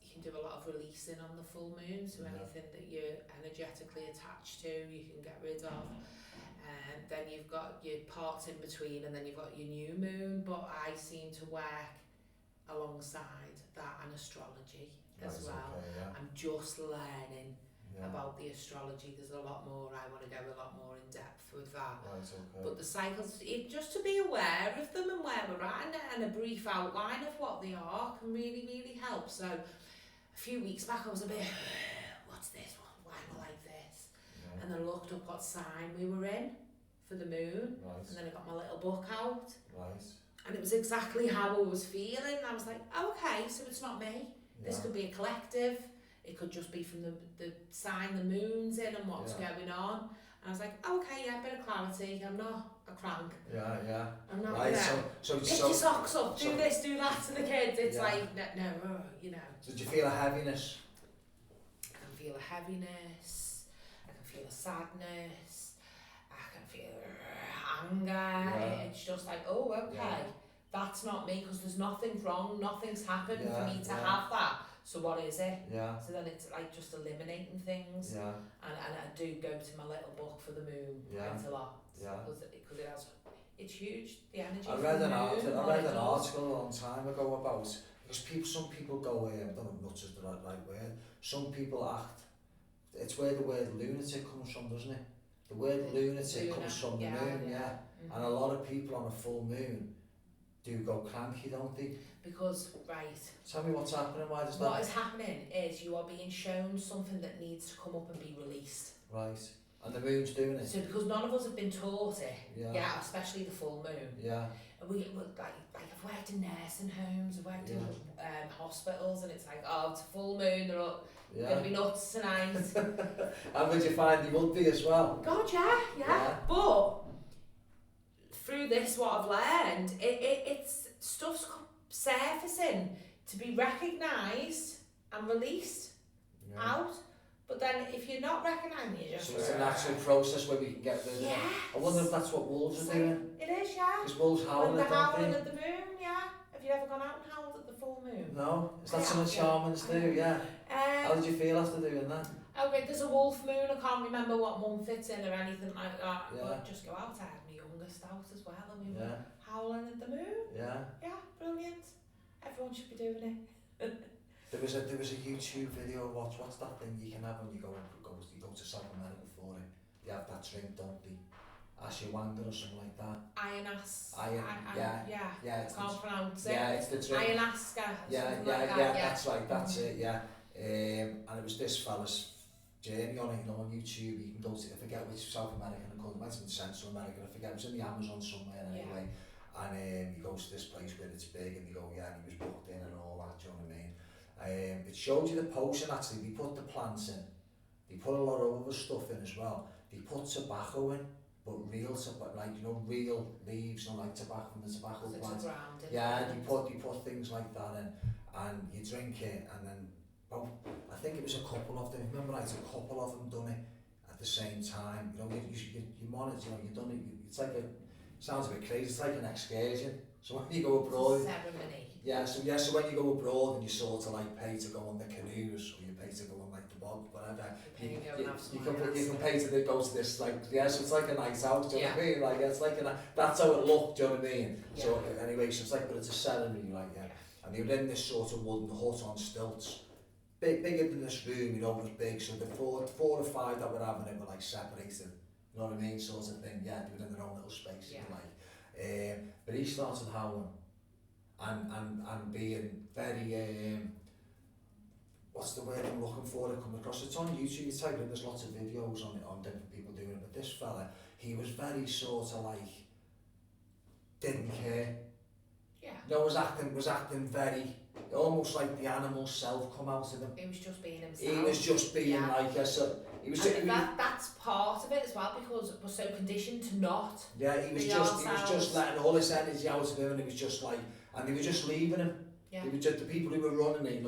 you can do a lot of releasing on the full moon. So anything that you're energetically attached to, you can get rid of. And then you've got your parts in between, and then you've got your new moon. But I seem to work alongside that and astrology as well. Okay, yeah. I'm just learning about the astrology. There's a lot more. I want to go a lot more in depth with that. Right, okay. But the cycles, just to be aware of them and where we're at, and a brief outline of what they are can really, really help. So a few weeks back I was a bit, what's this one? Why am I like this? Yeah. And then I looked up what sign we were in for the moon. Right. And then I got my little book out. Right. And it was exactly how I was feeling. I was like, oh, okay, so it's not me. Yeah. This could be a collective. It could just be from the sign the moon's in and what's going on. And I was like, oh, okay, yeah, a bit of clarity. I'm not a crank. Yeah, yeah. I'm not right, pick your socks up, do this, do that to the kids. It's like, no, you know. So did you feel a heaviness? I can feel a heaviness. I can feel a sadness. I can feel anger. Yeah. It's just like, oh, okay, that's not me, because there's nothing wrong, nothing's happened for me to have that. So what is it? Yeah. So then it's like just eliminating things. Yeah. And I do go to my little book for the moon quite a lot. Yeah. Because it's huge, the energy. I read an article a long time ago about, because some people go, I don't know, nuts is the right word. Some people act, it's where the word lunatic comes from, doesn't it? The word lunatic comes from the moon, Mm-hmm. And a lot of people on a full moon do go cranky, don't they? Because, right. Tell me what's happening, why does that? What is happening is you are being shown something that needs to come up and be released. Right. And the moon's doing it. So because none of us have been taught it, especially the full moon. Yeah. I've worked in nursing homes, I've worked in hospitals, and it's like, oh, it's a full moon, they're up, going to be nuts tonight. And would you find you would be as well? God, yeah. But through this, what I've learned, it's stuff's surfacing to be recognised and released out. But then if you're not recognising it, so it's a natural process where we can get rid of it. I wonder if that's what wolves are doing. It is, yeah. Because wolves howling when at they're howling at the moon, yeah. Have you ever gone out and howled at the full moon? No. Is that something shamans do? Yeah. How did you feel after doing that? Okay, there's a wolf moon, I can't remember what month it's in or anything like that. But just go out, I had my youngest out as well, and we were howling at the moon. Yeah, brilliant. Everyone should be doing it. There was a YouTube video. What's that thing you can have when you go to South America for it? They have that drink, don't they? Ashwagandha or something like that. Yeah. Can't pronounce it. Yeah, it's the drink. Ayahuasca. That's right. That's it. Yeah. And it was this fella's journey on it, on YouTube. You can go to, I forget which South American it called, it might have been Central America, I forget, it was in the Amazon somewhere anyway. And he goes to this place where it's big, and they go, and he was booked in and all that, do you know what I mean? It showed you the potion. Actually, they put the plants in, they put a lot of other stuff in as well. They put tobacco in, but real tobacco, like, real leaves, like tobacco from the tobacco plant. They put things like that in, and you drink it, and then I think it was a couple of them, remember right, a couple of them done it at the same time. You monitor, you've done it, it's like sounds a bit crazy, it's like an excursion. So when you go abroad, ceremony. So when you go abroad and you sort of like pay to go on the canoes, or you pay to go on like the boat, whatever, you can pay to go to this, like, so it's like a night out, do you know what I mean? Like, it's like that's how it looked, do you know what I mean? So anyway, so it's like, but it's a ceremony, like, and they were in this sort of wooden hut on stilts, bigger than this room, it was big, so the four or five that were having it were like separated, you know what I mean, sort of thing. They were in their own little space, like. But he started howling and being very, what's the word I'm looking for to come across? It's on YouTube, you type it in, there's lots of videos on it, on different people doing it, but this fella, he was very sort of like, didn't care. Was acting very, almost like the animal self come out of him. He was just being himself. He was just being like that's part of it as well, because we're so conditioned to not. He was just letting all this energy out of him, and it was just like, and they were just leaving him. They were just, the people who were running it,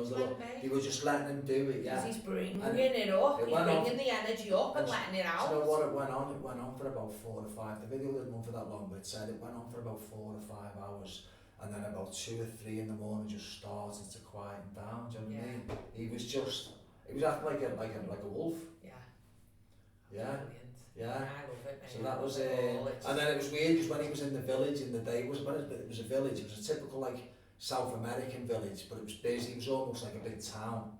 they were just letting him do it. Because he's bringing it up, he's bringing the energy up and letting it out. Do you know what, it went on for about 4 to 5. The video didn't run for that long, but it said it went on for about 4 to 5 hours. And then about 2 or 3 in the morning just started to quieten down, do you know what I mean? He was acting like a wolf. Brilliant. I love it, mate. So that was and then it was weird because when he was in the village in the day, it was a village, it was a typical like South American village, but it was busy, it was almost like a big town,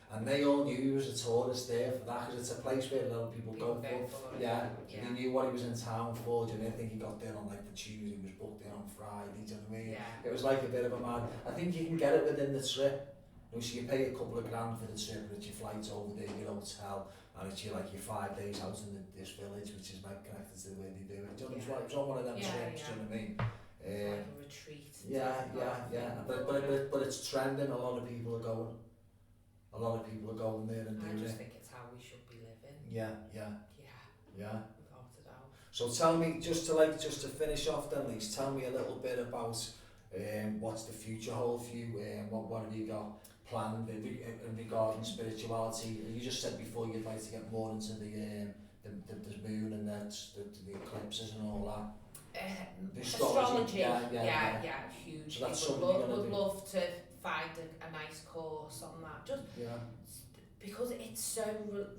and they all knew he was a tourist there for that, because it's a place where a lot of people go for. They knew what he was in town for. Do you know, I think he got there on like the Tuesday, he was booked in on Friday, do you know what I mean? It was like a bit of a mad, I think you can get it within the trip. So you pay a couple of grand for the trip, but it's your flight over there, your hotel, and it's your 5 days out in this village, which is like connected to the way they do it. Do you know, it's on one of them trips, do you know what I mean? It's like a retreat. But it's trending, a lot of people are going. A lot of people are going there and doing it. I just think it's how we should be living. Yeah. Without a doubt. So tell me, just to finish off then, Lise, tell me a little bit about what's the future hold for you, what have you got planned in regarding spirituality? You just said before you'd like to get more into the moon and the eclipses and all that. Astrology, huge. So that's something you're would love to find a nice course on that, just because it's so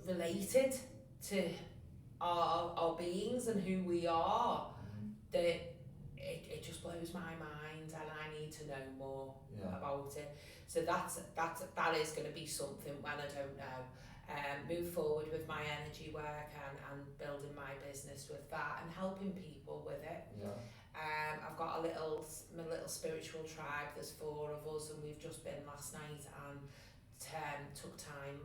related to our beings and who we are, that it just blows my mind, and I need to know more about it. So that is going to be something when I don't know. Move forward with my energy work and building my business with that and helping people with it. I've got my little spiritual tribe. There's 4 of us, and we've just been last night and took time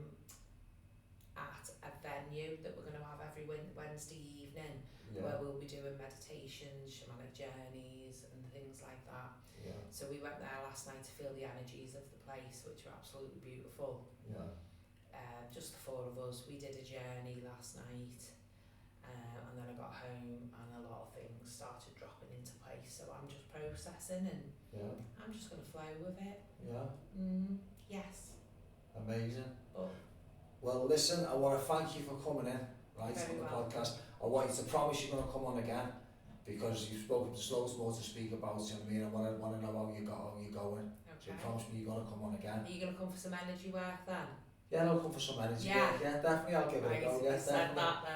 at a venue that we're going to have every Wednesday evening, where we'll be doing meditations, shamanic journeys and things like that. So we went there last night to feel the energies of the place, which were absolutely beautiful. Just the four of us, we did a journey last night, and then I got home and a lot of things started dropping into place, so I'm just processing and I'm just going to flow with it. Yes. Amazing. But well, listen, I want to thank you for coming in, right, on the podcast. I want you to promise you're going to come on again, because you've spoken to loads more to speak about, you know what I mean? I want to know how you're going. So promise me you're going to come on again. Are you going to come for some energy work then? Yeah, I'll come for some energy work. Yeah, definitely, I'll give it a go. Yeah,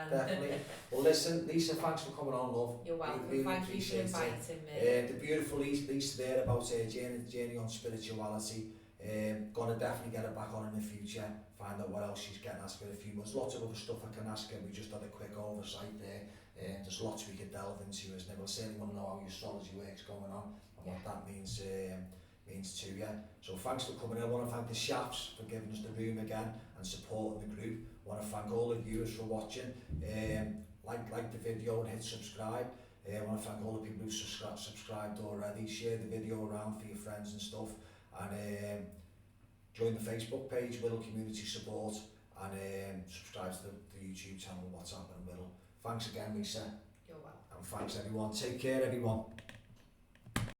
definitely. Well, listen, Lisa, thanks for coming on, love. You're welcome. Really Thank you for inviting me. The beautiful Lisa there about journey on spirituality. Gonna definitely get her back on in the future. Find out what else she's getting, ask her a few more. There's lots of other stuff I can ask her. We just had a quick oversight there. There's lots we could delve into, isn't there? We'll certainly want to know how your astrology work's going on and what that means to you. So thanks for coming in. I want to thank the Shafts for giving us the room again and supporting the group. I want to thank all the viewers for watching. Like the video and hit subscribe. I want to thank all the people who've subscribed already. Share the video around for your friends and stuff. And join the Facebook page, Wirral Community Support, and subscribe to the YouTube channel, WhatsApp and Wirral. Thanks again, Lisa. You're welcome. And thanks everyone. Take care, everyone.